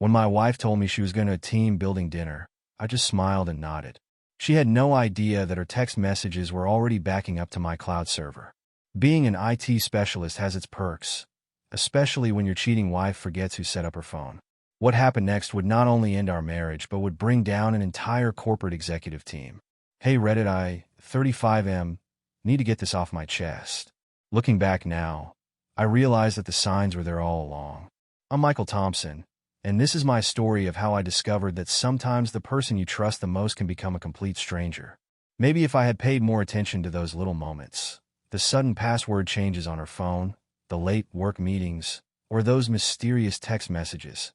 When my wife told me she was going to a team building dinner, I just smiled and nodded. She had no idea that her text messages were already backing up to my cloud server. Being an IT specialist has its perks, especially when your cheating wife forgets who set up her phone. What happened next would not only end our marriage, but would bring down an entire corporate executive team. Hey Reddit, I, 35M, need to get this off my chest. Looking back now, I realize that the signs were there all along. I'm Michael Thompson, and this is my story of how I discovered that sometimes the person you trust the most can become a complete stranger. Maybe if I had paid more attention to those little moments, the sudden password changes on her phone, the late work meetings, or those mysterious text messages,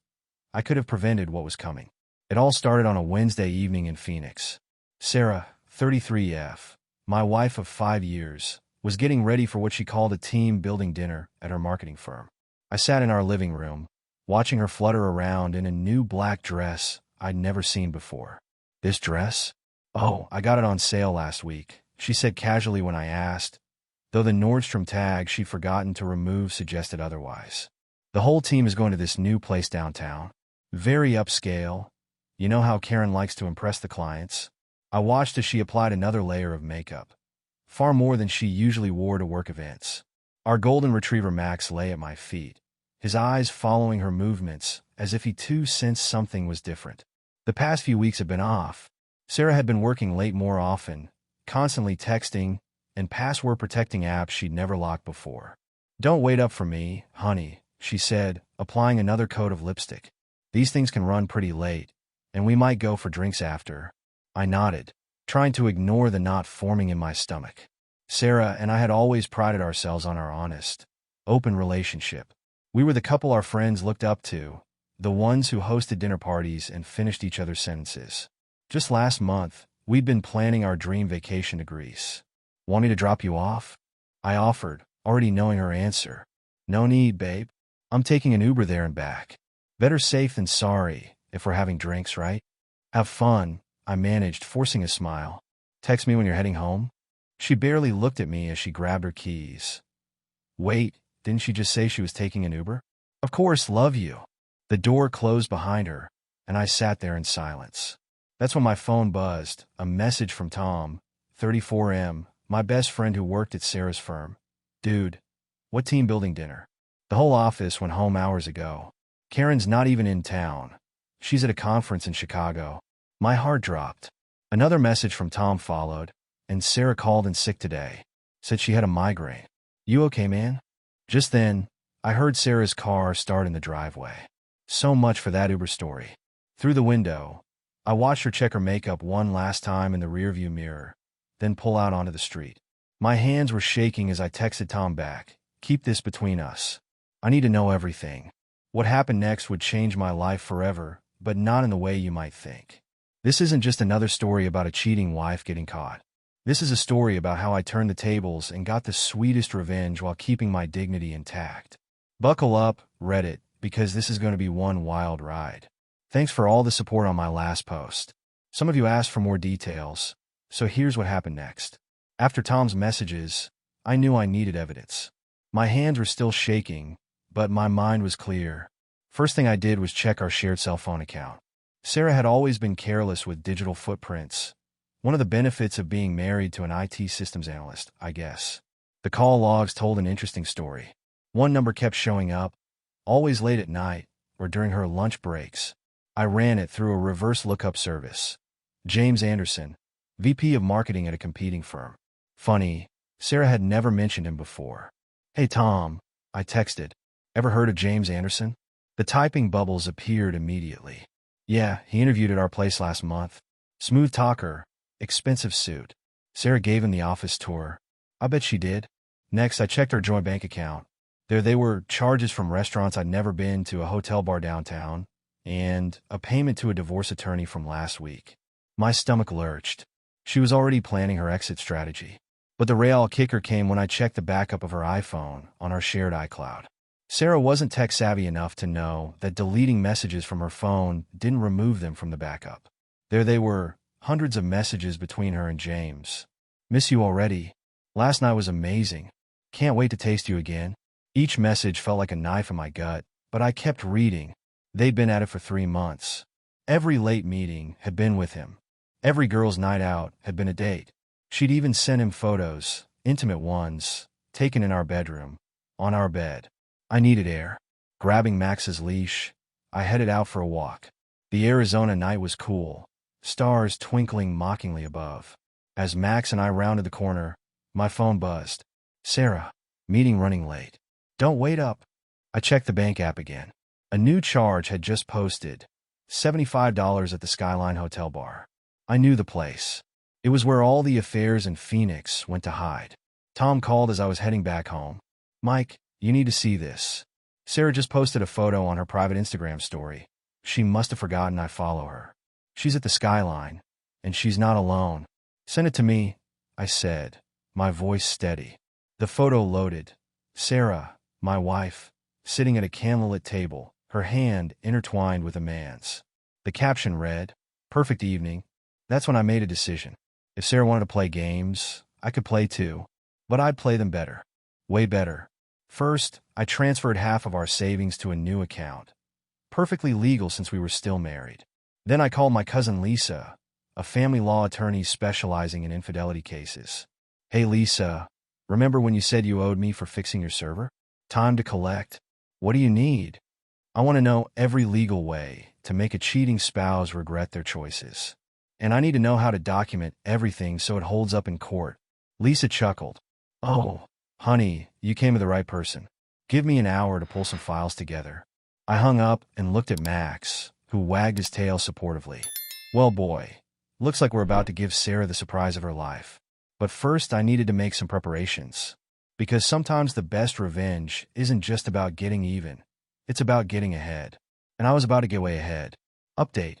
I could have prevented what was coming. It all started on a Wednesday evening in Phoenix. Sarah, 33F, my wife of 5 years, was getting ready for what she called a team-building dinner at her marketing firm. I sat in our living room, watching her flutter around in a new black dress I'd never seen before. This dress? Oh, I got it on sale last week, she said casually when I asked, though the Nordstrom tag she'd forgotten to remove suggested otherwise. The whole team is going to this new place downtown. Very upscale. You know how Karen likes to impress the clients. I watched as she applied another layer of makeup, far more than she usually wore to work events. Our golden retriever Max lay at my feet, his eyes following her movements as if he too sensed something was different. The past few weeks had been off. Sarah had been working late more often, constantly texting, and password-protecting apps she'd never locked before. Don't wait up for me, honey, she said, applying another coat of lipstick. These things can run pretty late, and we might go for drinks after. I nodded, trying to ignore the knot forming in my stomach. Sarah and I had always prided ourselves on our honest, open relationship. We were the couple our friends looked up to, the ones who hosted dinner parties and finished each other's sentences. Just last month, we'd been planning our dream vacation to Greece. Want me to drop you off? I offered, already knowing her answer. No need, babe. I'm taking an Uber there and back. Better safe than sorry, if we're having drinks, right? Have fun, I managed, forcing a smile. Text me when you're heading home? She barely looked at me as she grabbed her keys. Wait, didn't she just say she was taking an Uber? Of course, love you. The door closed behind her, and I sat there in silence. That's when my phone buzzed, a message from Tom, 34M, my best friend who worked at Sarah's firm. Dude, what team building dinner? The whole office went home hours ago. Karen's not even in town. She's at a conference in Chicago. My heart dropped. Another message from Tom followed, and Sarah called in sick today. Said she had a migraine. You okay, man? Just then, I heard Sarah's car start in the driveway. So much for that Uber story. Through the window, I watched her check her makeup one last time in the rearview mirror, then pull out onto the street. My hands were shaking as I texted Tom back. Keep this between us. I need to know everything. What happened next would change my life forever, but not in the way you might think. This isn't just another story about a cheating wife getting caught. This is a story about how I turned the tables and got the sweetest revenge while keeping my dignity intact. Buckle up, Reddit, because this is going to be one wild ride. Thanks for all the support on my last post. Some of you asked for more details, so here's what happened next. After Tom's messages, I knew I needed evidence. My hands were still shaking, but my mind was clear. First thing I did was check our shared cell phone account. Sarah had always been careless with digital footprints. One of the benefits of being married to an IT systems analyst, I guess. The call logs told an interesting story. One number kept showing up, always late at night or during her lunch breaks. I ran it through a reverse lookup service. James Anderson, VP of marketing at a competing firm. Funny, Sarah had never mentioned him before. Hey Tom, I texted. Ever heard of James Anderson? The typing bubbles appeared immediately. Yeah, he interviewed at our place last month. Smooth talker, expensive suit. Sarah gave him the office tour. I bet she did. Next, I checked her joint bank account. There they were, charges from restaurants I'd never been to, a hotel bar downtown, and a payment to a divorce attorney from last week. My stomach lurched. She was already planning her exit strategy. But the real kicker came when I checked the backup of her iPhone on our shared iCloud. Sarah wasn't tech-savvy enough to know that deleting messages from her phone didn't remove them from the backup. There they were, hundreds of messages between her and James. Miss you already. Last night was amazing. Can't wait to taste you again. Each message felt like a knife in my gut, but I kept reading, They'd been at it for 3 months. Every late meeting had been with him. Every girl's night out had been a date. She'd even sent him photos, intimate ones, taken in our bedroom, on our bed. I needed air. Grabbing Max's leash, I headed out for a walk. The Arizona night was cool, stars twinkling mockingly above. As Max and I rounded the corner, my phone buzzed. Sarah, meeting running late. Don't wait up. I checked the bank app again. A new charge had just posted. $75 at the Skyline Hotel bar. I knew the place. It was where all the affairs in Phoenix went to hide. Tom called as I was heading back home. Mike, you need to see this. Sarah just posted a photo on her private Instagram story. She must have forgotten I follow her. She's at the Skyline, and she's not alone. Send it to me, I said, my voice steady. The photo loaded. Sarah, my wife, sitting at a candlelit table, her hand intertwined with a man's. The caption read, "Perfect evening." That's when I made a decision. If Sarah wanted to play games, I could play too. But I'd play them better. Way better. First, I transferred half of our savings to a new account. Perfectly legal since we were still married. Then I called my cousin Lisa, a family law attorney specializing in infidelity cases. Hey Lisa, remember when you said you owed me for fixing your server? Time to collect. What do you need? I want to know every legal way to make a cheating spouse regret their choices. And I need to know how to document everything so it holds up in court. Lisa chuckled. Oh, honey, you came to the right person. Give me an hour to pull some files together. I hung up and looked at Max, who wagged his tail supportively. Well, boy, looks like we're about to give Sarah the surprise of her life. But first, I needed to make some preparations. Because sometimes the best revenge isn't just about getting even. It's about getting ahead. And I was about to get way ahead. Update.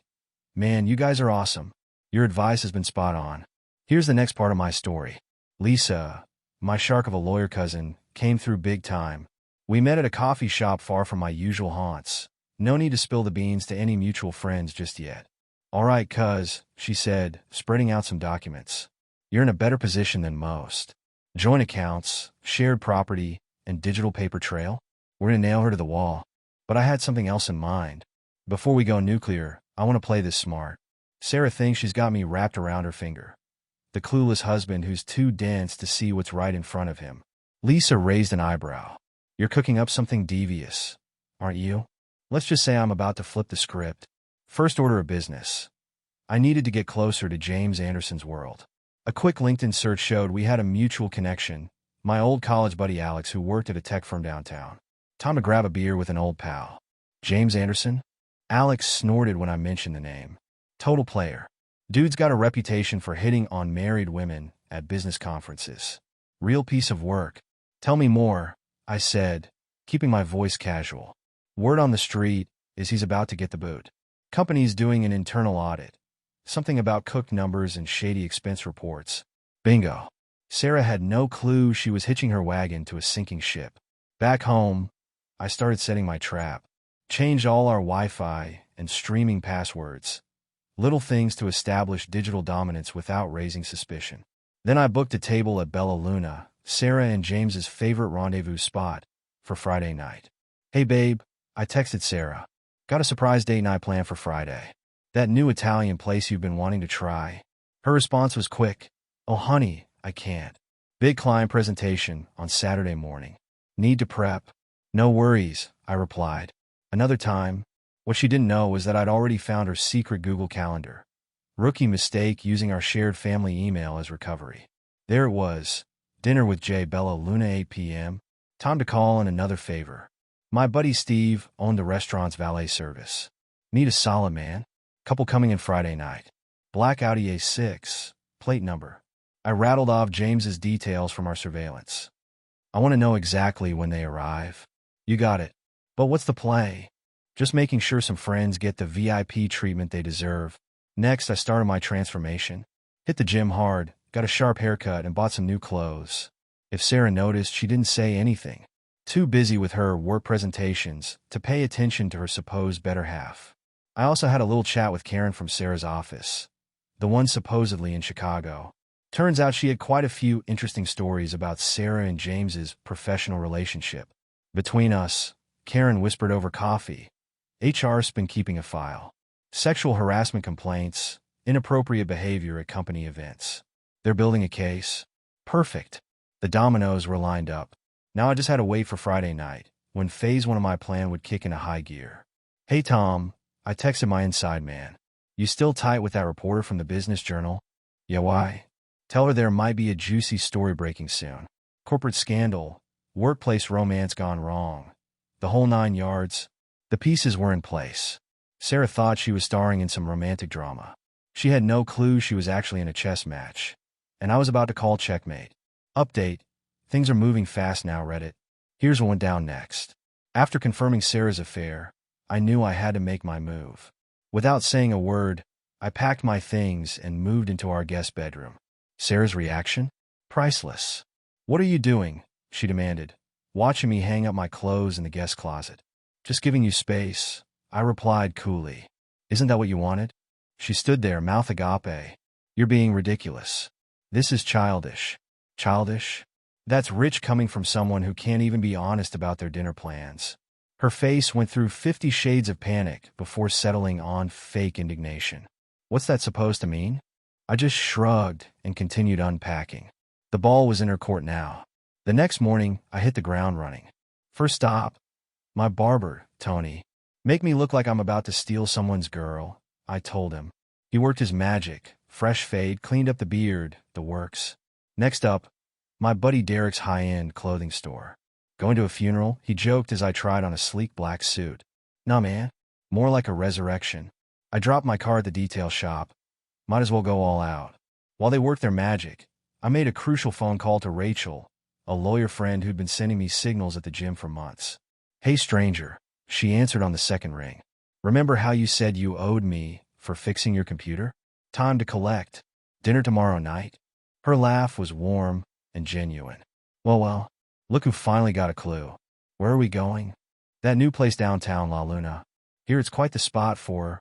Man, you guys are awesome. Your advice has been spot on. Here's the next part of my story. Lisa, my shark of a lawyer cousin, came through big time. We met at a coffee shop far from my usual haunts. No need to spill the beans to any mutual friends just yet. All right, cuz, she said, spreading out some documents. You're in a better position than most. Joint accounts, shared property, and digital paper trail. We're gonna nail her to the wall. But I had something else in mind. Before we go nuclear, I want to play this smart. Sarah thinks she's got me wrapped around her finger. The clueless husband who's too dense to see what's right in front of him. Lisa raised an eyebrow. You're cooking up something devious, aren't you? Let's just say I'm about to flip the script. First order of business. I needed to get closer to James Anderson's world. A quick LinkedIn search showed we had a mutual connection, my old college buddy Alex who worked at a tech firm downtown. Time to grab a beer with an old pal. James Anderson? Alex snorted when I mentioned the name. Total player. Dude's got a reputation for hitting on married women at business conferences. Real piece of work. Tell me more, I said, keeping my voice casual. Word on the street is he's about to get the boot. Company's doing an internal audit. Something about cooked numbers and shady expense reports. Bingo. Sarah had no clue she was hitching her wagon to a sinking ship. Back home, I started setting my trap. Changed all our Wi-Fi and streaming passwords. Little things to establish digital dominance without raising suspicion. Then I booked a table at Bella Luna, Sarah and James's favorite rendezvous spot, for Friday night. Hey babe, I texted Sarah. Got a surprise date night planned for Friday. That new Italian place you've been wanting to try. Her response was quick. Oh honey, I can't. Big client presentation on Saturday morning. Need to prep. No worries, I replied. Another time. What she didn't know was that I'd already found her secret Google Calendar. Rookie mistake using our shared family email as recovery. There it was. Dinner with Jay Bella Luna 8 p.m. Time to call in another favor. My buddy Steve owned the restaurant's valet service. Need a solid man. Couple coming in Friday night. Black Audi A6. Plate number. I rattled off James's details from our surveillance. I want to know exactly when they arrive. You got it. But what's the play? Just making sure some friends get the VIP treatment they deserve. Next, I started my transformation. Hit the gym hard, got a sharp haircut, and bought some new clothes. If Sarah noticed, she didn't say anything. Too busy with her work presentations to pay attention to her supposed better half. I also had a little chat with Karen from Sarah's office, the one supposedly in Chicago. Turns out she had quite a few interesting stories about Sarah and James's professional relationship. Between us, Karen whispered over coffee, HR's been keeping a file. Sexual harassment complaints, inappropriate behavior at company events. They're building a case. Perfect. The dominoes were lined up. Now I just had to wait for Friday night, when phase 1 of my plan would kick into high gear. Hey Tom, I texted my inside man. You still tight with that reporter from the Business Journal? Yeah, why? Tell her there might be a juicy story breaking soon. Corporate scandal, workplace romance gone wrong. The whole 9 yards. The pieces were in place. Sarah thought she was starring in some romantic drama. She had no clue she was actually in a chess match. And I was about to call checkmate. Update. Things are moving fast now, Reddit. Here's what went down next. After confirming Sarah's affair, I knew I had to make my move. Without saying a word, I packed my things and moved into our guest bedroom. Sarah's reaction? Priceless. What are you doing? She demanded, watching me hang up my clothes in the guest closet. Just giving you space, I replied coolly. Isn't that what you wanted? She stood there, mouth agape. You're being ridiculous. This is childish. Childish? That's rich coming from someone who can't even be honest about their dinner plans. Her face went through 50 shades of panic before settling on fake indignation. What's that supposed to mean? I just shrugged and continued unpacking. The ball was in her court now. The next morning, I hit the ground running. First stop, my barber, Tony. Make me look like I'm about to steal someone's girl, I told him. He worked his magic, fresh fade, cleaned up the beard, the works. Next up, my buddy Derek's high-end clothing store. Going to a funeral, he joked as I tried on a sleek black suit. Nah, man. More like a resurrection. I dropped my car at the detail shop. Might as well go all out. While they worked their magic, I made a crucial phone call to Rachel, a lawyer friend who'd been sending me signals at the gym for months. Hey, stranger. She answered on the second ring. Remember how you said you owed me for fixing your computer? Time to collect. Dinner tomorrow night? Her laugh was warm and genuine. Well, look who finally got a clue. Where are we going? That new place downtown, La Luna. Here it's quite the spot for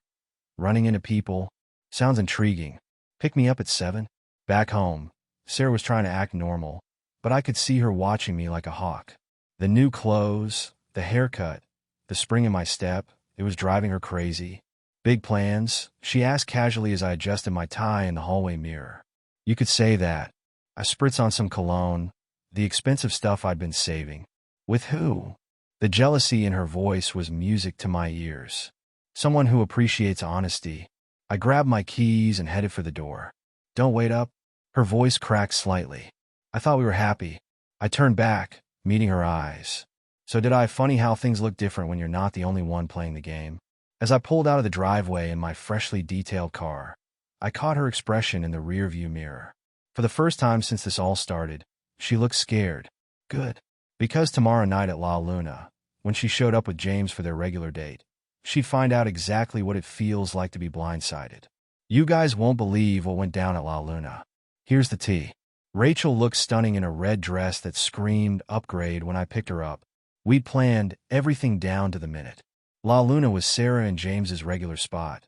running into people. Sounds intriguing. Pick me up at 7? Back home, Sarah was trying to act normal, but I could see her watching me like a hawk. The new clothes, the haircut, the spring in my step, it was driving her crazy. Big plans? She asked casually as I adjusted my tie in the hallway mirror. You could say that. I spritz on some cologne, the expensive stuff I'd been saving. With who? The jealousy in her voice was music to my ears. Someone who appreciates honesty. I grabbed my keys and headed for the door. Don't wait up. Her voice cracked slightly. I thought we were happy. I turned back, meeting her eyes. So did I. Funny how things look different when you're not the only one playing the game. As I pulled out of the driveway in my freshly detailed car, I caught her expression in the rearview mirror. For the first time since this all started, she looked scared. Good. Because tomorrow night at La Luna, when she showed up with James for their regular date, she'd find out exactly what it feels like to be blindsided. You guys won't believe what went down at La Luna. Here's the tea. Rachel looked stunning in a red dress that screamed upgrade when I picked her up. We'd planned everything down to the minute. La Luna was Sarah and James's regular spot.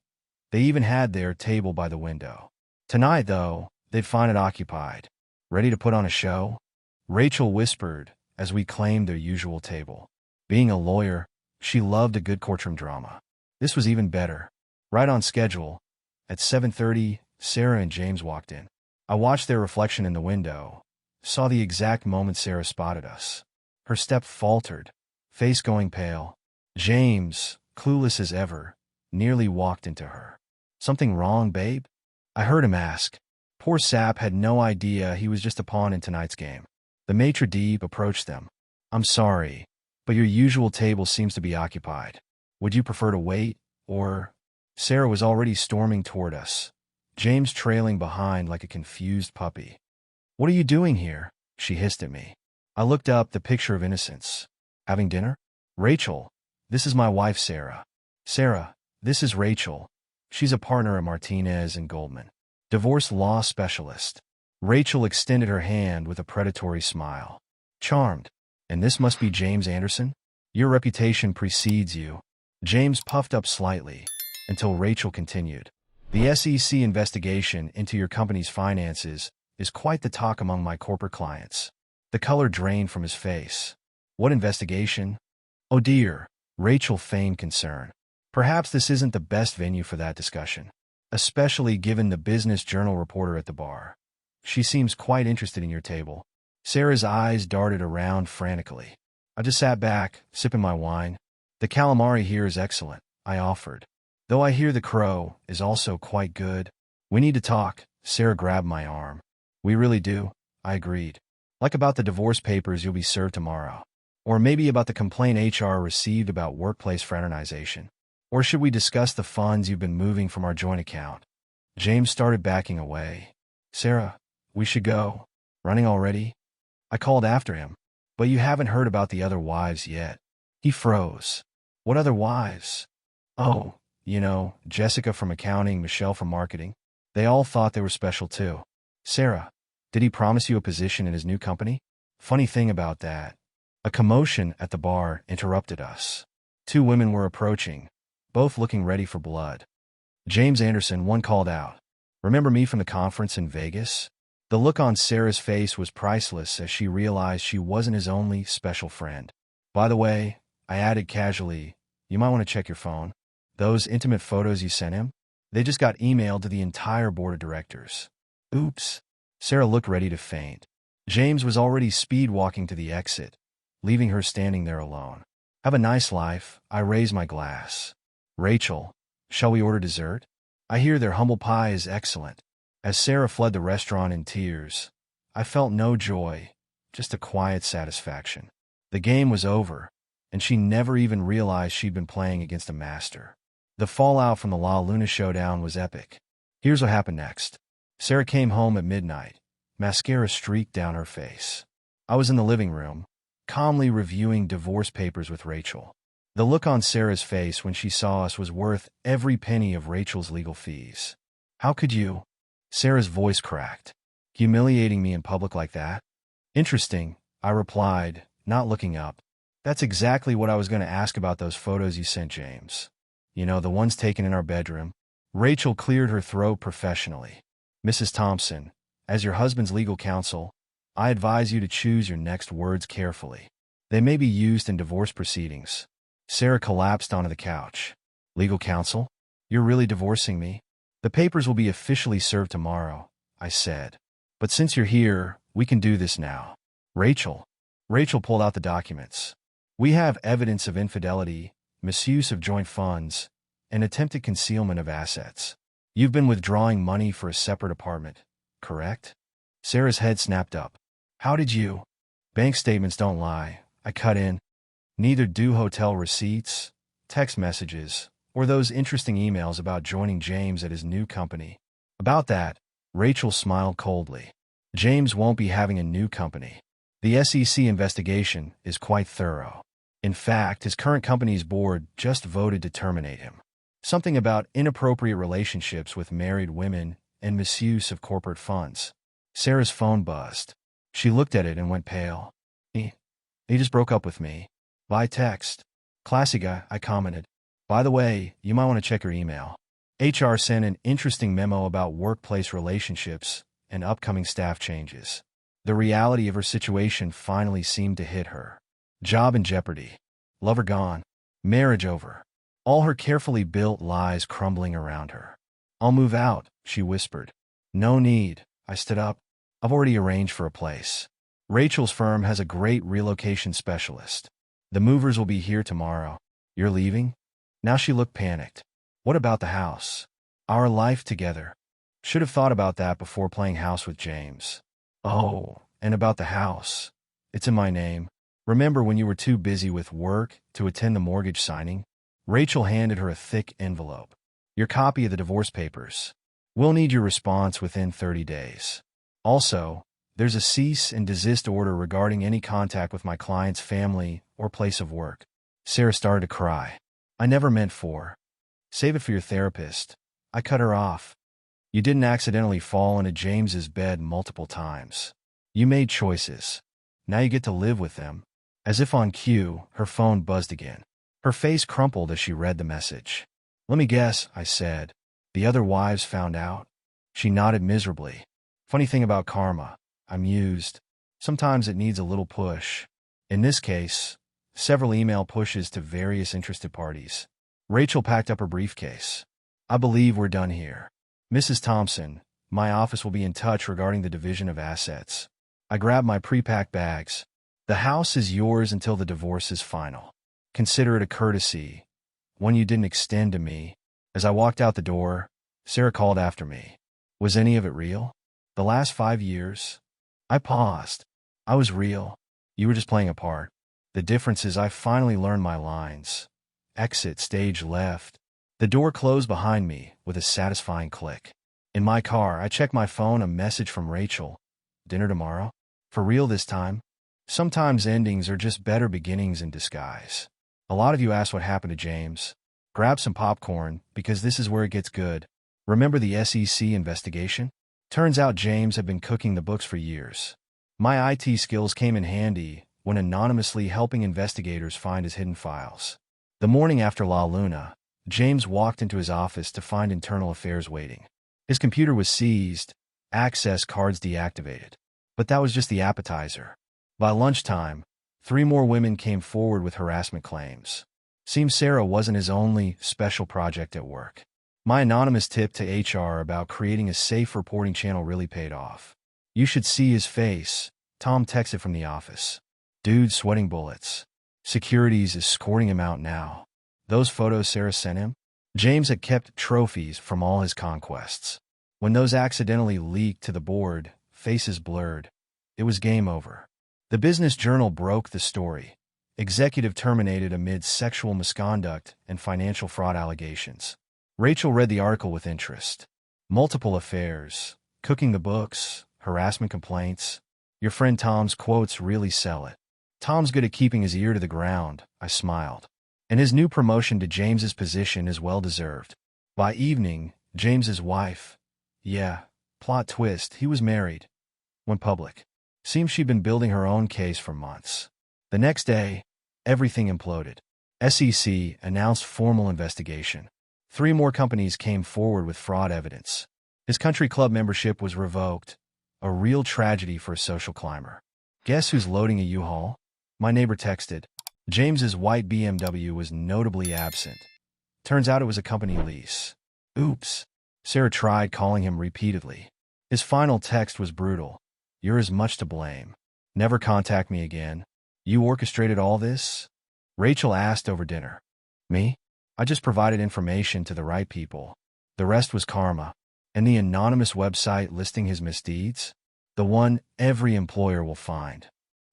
They even had their table by the window. Tonight, though, they'd find it occupied. Ready to put on a show? Rachel whispered as we claimed their usual table. Being a lawyer, she loved a good courtroom drama. This was even better. Right on schedule. At 7:30, Sarah and James walked in. I watched their reflection in the window, saw the exact moment Sarah spotted us. Her step faltered, face going pale. James, clueless as ever, nearly walked into her. Something wrong, babe? I heard him ask. Poor sap had no idea he was just a pawn in tonight's game. The maitre d' approached them. I'm sorry, but your usual table seems to be occupied. Would you prefer to wait, or... Sarah was already storming toward us, James trailing behind like a confused puppy. What are you doing here? She hissed at me. I looked up, the picture of innocence. Having dinner? Rachel, this is my wife, Sarah. Sarah, this is Rachel. She's a partner at Martinez and Goldman. Divorce law specialist. Rachel extended her hand with a predatory smile. Charmed. And this must be James Anderson? Your reputation precedes you. James puffed up slightly, until Rachel continued. The SEC investigation into your company's finances is quite the talk among my corporate clients. The color drained from his face. What investigation? Oh dear, Rachel feigned concern. Perhaps this isn't the best venue for that discussion, especially given the Business Journal reporter at the bar. She seems quite interested in your table. Sarah's eyes darted around frantically. I just sat back, sipping my wine. The calamari here is excellent, I offered. Though I hear the crow is also quite good. We need to talk. Sarah grabbed my arm. We really do, I agreed. Like about the divorce papers you'll be served tomorrow. Or maybe about the complaint HR received about workplace fraternization. Or should we discuss the funds you've been moving from our joint account? James started backing away. Sarah, we should go. Running already? I called after him. But you haven't heard about the other wives yet. He froze. What other wives? Oh, Jessica from accounting, Michelle from marketing. They all thought they were special too. Sarah, did he promise you a position in his new company? Funny thing about that. A commotion at the bar interrupted us. Two women were approaching, both looking ready for blood. James Anderson, one called out. Remember me from the conference in Vegas? The look on Sarah's face was priceless as she realized she wasn't his only special friend. By the way, I added casually, you might want to check your phone. Those intimate photos you sent him? They just got emailed to the entire board of directors. Oops. Sarah looked ready to faint. James was already speed-walking to the exit, leaving her standing there alone. Have a nice life. I raised my glass. Rachel, shall we order dessert? I hear their humble pie is excellent. As Sarah fled the restaurant in tears, I felt no joy, just a quiet satisfaction. The game was over, and she never even realized she'd been playing against a master. The fallout from the La Luna showdown was epic. Here's what happened next. Sarah came home at midnight, mascara streaked down her face. I was in the living room, calmly reviewing divorce papers with Rachel. The look on Sarah's face when she saw us was worth every penny of Rachel's legal fees. How could you? Sarah's voice cracked. Humiliating me in public like that? Interesting, I replied, not looking up. That's exactly what I was going to ask about those photos you sent, James. The ones taken in our bedroom. Rachel cleared her throat professionally. Mrs. Thompson, as your husband's legal counsel, I advise you to choose your next words carefully. They may be used in divorce proceedings. Sarah collapsed onto the couch. Legal counsel? You're really divorcing me? The papers will be officially served tomorrow, I said. But since you're here, we can do this now. Rachel pulled out the documents. We have evidence of infidelity, misuse of joint funds, and attempted concealment of assets. You've been withdrawing money for a separate apartment, correct? Sarah's head snapped up. How did you? Bank statements don't lie, I cut in. Neither do hotel receipts, text messages, or those interesting emails about joining James at his new company. About that, Rachel smiled coldly. James won't be having a new company. The SEC investigation is quite thorough. In fact, his current company's board just voted to terminate him. Something about inappropriate relationships with married women and misuse of corporate funds. Sarah's phone buzzed. She looked at it and went pale. He just broke up with me. By text. Classy guy, I commented. By the way, you might want to check your email. HR sent an interesting memo about workplace relationships and upcoming staff changes. The reality of her situation finally seemed to hit her. Job in jeopardy. Lover gone. Marriage over. All her carefully built lies crumbling around her. I'll move out, she whispered. No need, I stood up. I've already arranged for a place. Rachel's firm has a great relocation specialist. The movers will be here tomorrow. You're leaving? Now she looked panicked. What about the house? Our life together. Should have thought about that before playing house with James. Oh, and about the house. It's in my name. Remember when you were too busy with work to attend the mortgage signing? Rachel handed her a thick envelope. Your copy of the divorce papers. We'll need your response within 30 days. Also, there's a cease and desist order regarding any contact with my client's family or place of work. Sarah started to cry. I never meant for. Save it for your therapist. I cut her off. You didn't accidentally fall into James's bed multiple times. You made choices. Now you get to live with them. As if on cue, her phone buzzed again. Her face crumpled as she read the message. Let me guess, I said. The other wives found out? She nodded miserably. Funny thing about karma, I mused. Sometimes it needs a little push. In this case, several email pushes to various interested parties. Rachel packed up her briefcase. I believe we're done here. Mrs. Thompson, my office will be in touch regarding the division of assets. I grabbed my pre-packed bags. The house is yours until the divorce is final. Consider it a courtesy, one you didn't extend to me. As I walked out the door, Sarah called after me. Was any of it real? The last 5 years? I paused. I was real. You were just playing a part. The difference is I finally learned my lines. Exit stage left. The door closed behind me with a satisfying click. In my car, I checked my phone, a message from Rachel. Dinner tomorrow? For real this time? Sometimes endings are just better beginnings in disguise. A lot of you asked what happened to James. Grab some popcorn, because this is where it gets good. Remember the SEC investigation? Turns out James had been cooking the books for years. My IT skills came in handy when anonymously helping investigators find his hidden files. The morning after La Luna, James walked into his office to find internal affairs waiting. His computer was seized, access cards deactivated. But that was just the appetizer. By lunchtime, 3 more women came forward with harassment claims. Seems Sarah wasn't his only special project at work. My anonymous tip to HR about creating a safe reporting channel really paid off. You should see his face, Tom texted from the office. Dude sweating bullets. Security's escorting him out now. Those photos Sarah sent him? James had kept trophies from all his conquests. When those accidentally leaked to the board, faces blurred. It was game over. The Business Journal broke the story. Executive terminated amid sexual misconduct and financial fraud allegations. Rachel read the article with interest. Multiple affairs, cooking the books, harassment complaints. Your friend Tom's quotes really sell it. Tom's good at keeping his ear to the ground, I smiled. And his new promotion to James's position is well-deserved. By evening, James's wife, plot twist, he was married, went public. Seems she'd been building her own case for months. The next day, everything imploded. SEC announced formal investigation. 3 more companies came forward with fraud evidence. His country club membership was revoked. A real tragedy for a social climber. Guess who's loading a U-Haul? My neighbor texted. James's white BMW was notably absent. Turns out it was a company lease. Oops. Sarah tried calling him repeatedly. His final text was brutal. You're as much to blame. Never contact me again. You orchestrated all this? Rachel asked over dinner. Me? I just provided information to the right people. The rest was karma. And the anonymous website listing his misdeeds? The one every employer will find.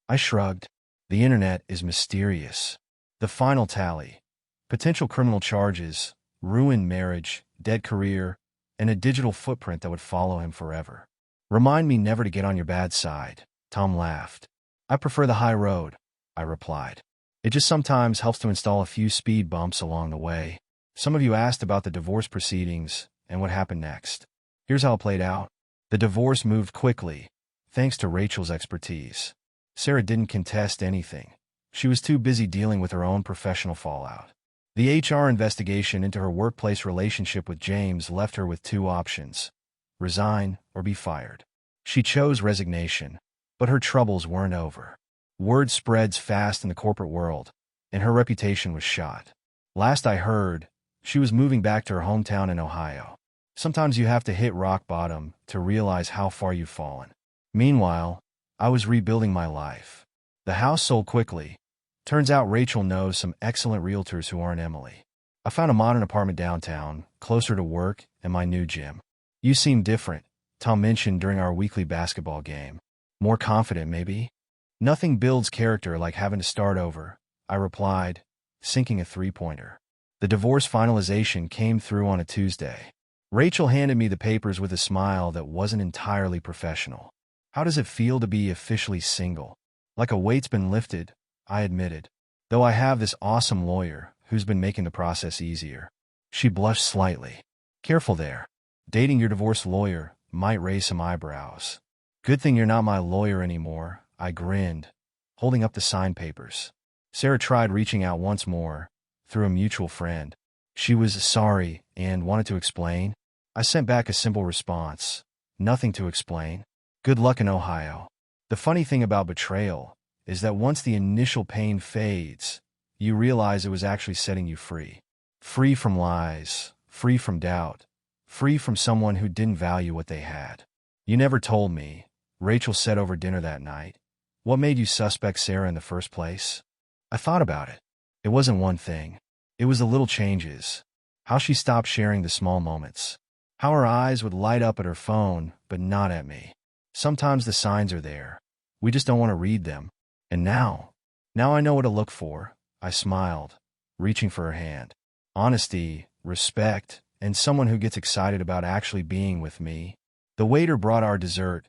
I shrugged. The internet is mysterious. The final tally. Potential criminal charges, ruined marriage, dead career, and a digital footprint that would follow him forever. Remind me never to get on your bad side, Tom laughed. I prefer the high road, I replied. It just sometimes helps to install a few speed bumps along the way. Some of you asked about the divorce proceedings and what happened next. Here's how it played out. The divorce moved quickly, thanks to Rachel's expertise. Sarah didn't contest anything. She was too busy dealing with her own professional fallout. The HR investigation into her workplace relationship with James left her with 2 options: resign or be fired. She chose resignation, but her troubles weren't over. Word spreads fast in the corporate world, and her reputation was shot. Last I heard, she was moving back to her hometown in Ohio. Sometimes you have to hit rock bottom to realize how far you've fallen. Meanwhile, I was rebuilding my life. The house sold quickly. Turns out Rachel knows some excellent realtors who aren't Emily. I found a modern apartment downtown, closer to work and my new gym. You seem different, Tom mentioned during our weekly basketball game. More confident, maybe? Nothing builds character like having to start over, I replied, sinking a 3-pointer. The divorce finalization came through on a Tuesday. Rachel handed me the papers with a smile that wasn't entirely professional. How does it feel to be officially single? Like a weight's been lifted, I admitted. Though I have this awesome lawyer who's been making the process easier. She blushed slightly. Careful there. Dating your divorce lawyer might raise some eyebrows. Good thing you're not my lawyer anymore, I grinned, holding up the signed papers. Sarah tried reaching out once more, through a mutual friend. She was sorry and wanted to explain. I sent back a simple response. Nothing to explain. Good luck in Ohio. The funny thing about betrayal is that once the initial pain fades, you realize it was actually setting you free. Free from lies, free from doubt, free from someone who didn't value what they had. You never told me, Rachel said over dinner that night. What made you suspect Sarah in the first place? I thought about it. It wasn't one thing. It was the little changes. How she stopped sharing the small moments. How her eyes would light up at her phone, but not at me. Sometimes the signs are there. We just don't want to read them. And now I know what to look for. I smiled, reaching for her hand. Honesty, respect, and someone who gets excited about actually being with me. The waiter brought our dessert,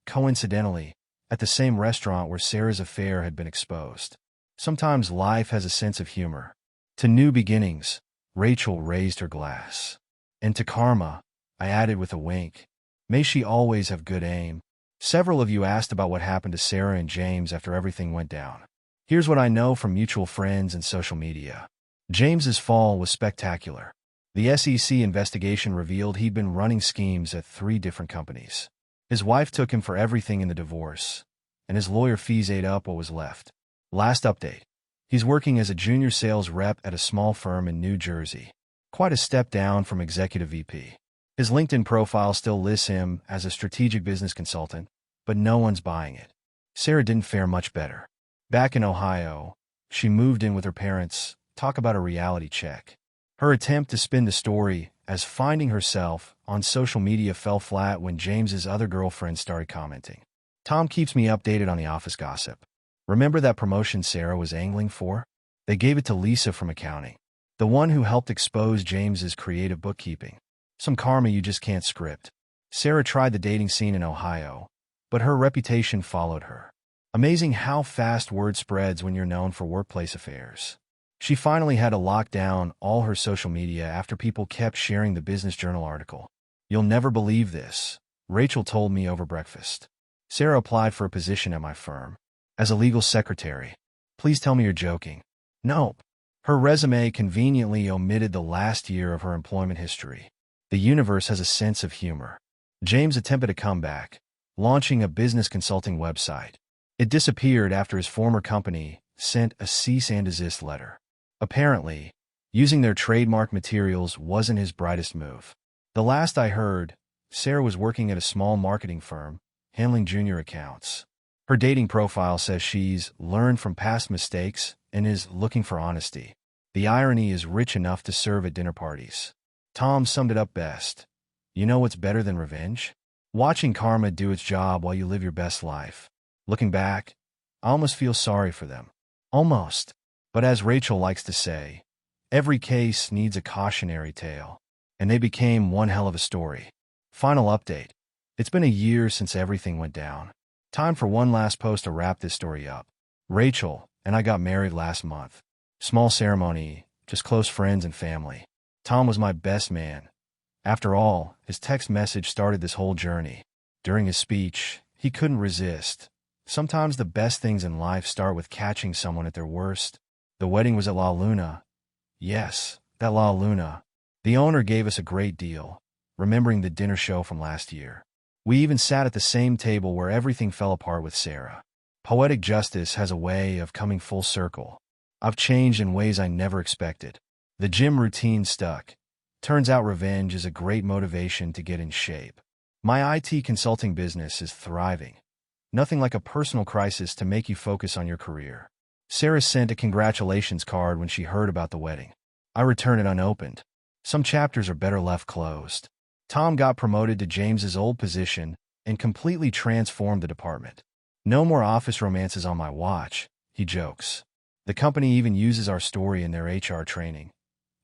coincidentally, at the same restaurant where Sarah's affair had been exposed. Sometimes life has a sense of humor. To new beginnings, Rachel raised her glass. And to karma, I added with a wink. May she always have good aim. Several of you asked about what happened to Sarah and James after everything went down. Here's what I know from mutual friends and social media. James's fall was spectacular. The SEC investigation revealed he'd been running schemes at 3 different companies. His wife took him for everything in the divorce, and his lawyer fees ate up what was left. Last update. He's working as a junior sales rep at a small firm in New Jersey. Quite a step down from executive VP. His LinkedIn profile still lists him as a strategic business consultant, but no one's buying it. Sarah didn't fare much better. Back in Ohio, she moved in with her parents. Talk about a reality check. Her attempt to spin the story as finding herself on social media fell flat when James's other girlfriends started commenting. Tom keeps me updated on the office gossip. Remember that promotion Sarah was angling for? They gave it to Lisa from accounting, the one who helped expose James's creative bookkeeping. Some karma you just can't script. Sarah tried the dating scene in Ohio, but her reputation followed her. Amazing how fast word spreads when you're known for workplace affairs. She finally had to lock down all her social media after people kept sharing the Business Journal article. You'll never believe this, Rachel told me over breakfast. Sarah applied for a position at my firm. As a legal secretary. Please tell me you're joking. Nope. Her resume conveniently omitted the last year of her employment history. The universe has a sense of humor. James attempted a comeback, launching a business consulting website. It disappeared after his former company sent a cease and desist letter. Apparently, using their trademark materials wasn't his brightest move. The last I heard, Sarah was working at a small marketing firm, handling junior accounts. Her dating profile says she's learned from past mistakes and is looking for honesty. The irony is rich enough to serve at dinner parties. Tom summed it up best. You know what's better than revenge? Watching karma do its job while you live your best life. Looking back, I almost feel sorry for them. Almost. But as Rachel likes to say, every case needs a cautionary tale. And they became one hell of a story. Final update. It's been a year since everything went down. Time for one last post to wrap this story up. Rachel and I got married last month. Small ceremony, just close friends and family. Tom was my best man. After all, his text message started this whole journey. During his speech, he couldn't resist. Sometimes the best things in life start with catching someone at their worst. The wedding was at La Luna. Yes, that La Luna. The owner gave us a great deal, remembering the dinner show from last year. We even sat at the same table where everything fell apart with Sarah. Poetic justice has a way of coming full circle. I've changed in ways I never expected. The gym routine stuck. Turns out revenge is a great motivation to get in shape. My IT consulting business is thriving. Nothing like a personal crisis to make you focus on your career. Sarah sent a congratulations card when she heard about the wedding. I returned it unopened. Some chapters are better left closed. Tom got promoted to James's old position and completely transformed the department. No more office romances on my watch, he jokes. The company even uses our story in their HR training.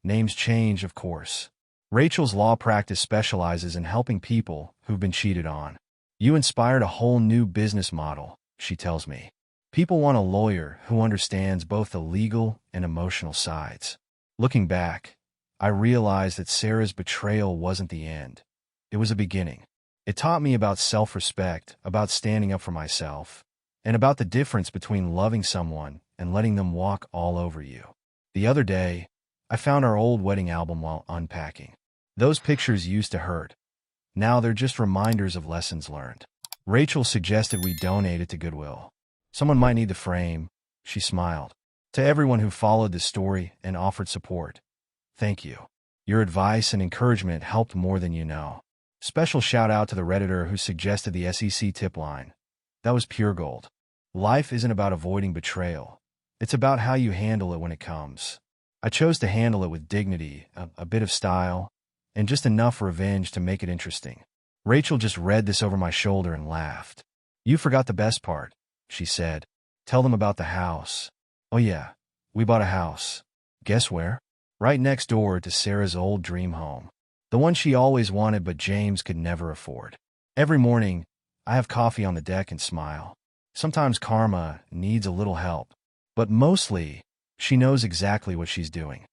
Names change, of course. Rachel's law practice specializes in helping people who've been cheated on. You inspired a whole new business model, she tells me. People want a lawyer who understands both the legal and emotional sides. Looking back, I realized that Sarah's betrayal wasn't the end. It was a beginning. It taught me about self-respect, about standing up for myself, and about the difference between loving someone and letting them walk all over you. The other day, I found our old wedding album while unpacking. Those pictures used to hurt. Now they're just reminders of lessons learned. Rachel suggested we donate it to Goodwill. Someone might need the frame, she smiled. To everyone who followed this story and offered support, Thank you. Your advice and encouragement helped more than you know. Special shout out to the Redditor who suggested the SEC tip line. That was pure gold. Life isn't about avoiding betrayal. It's about how you handle it when it comes. I chose to handle it with dignity, a bit of style, and just enough revenge to make it interesting. Rachel just read this over my shoulder and laughed. You forgot the best part, she said. Tell them about the house. Oh yeah, we bought a house. Guess where? Right next door to Sarah's old dream home. The one she always wanted but James could never afford. Every morning, I have coffee on the deck and smile. Sometimes Karma needs a little help, but mostly, she knows exactly what she's doing.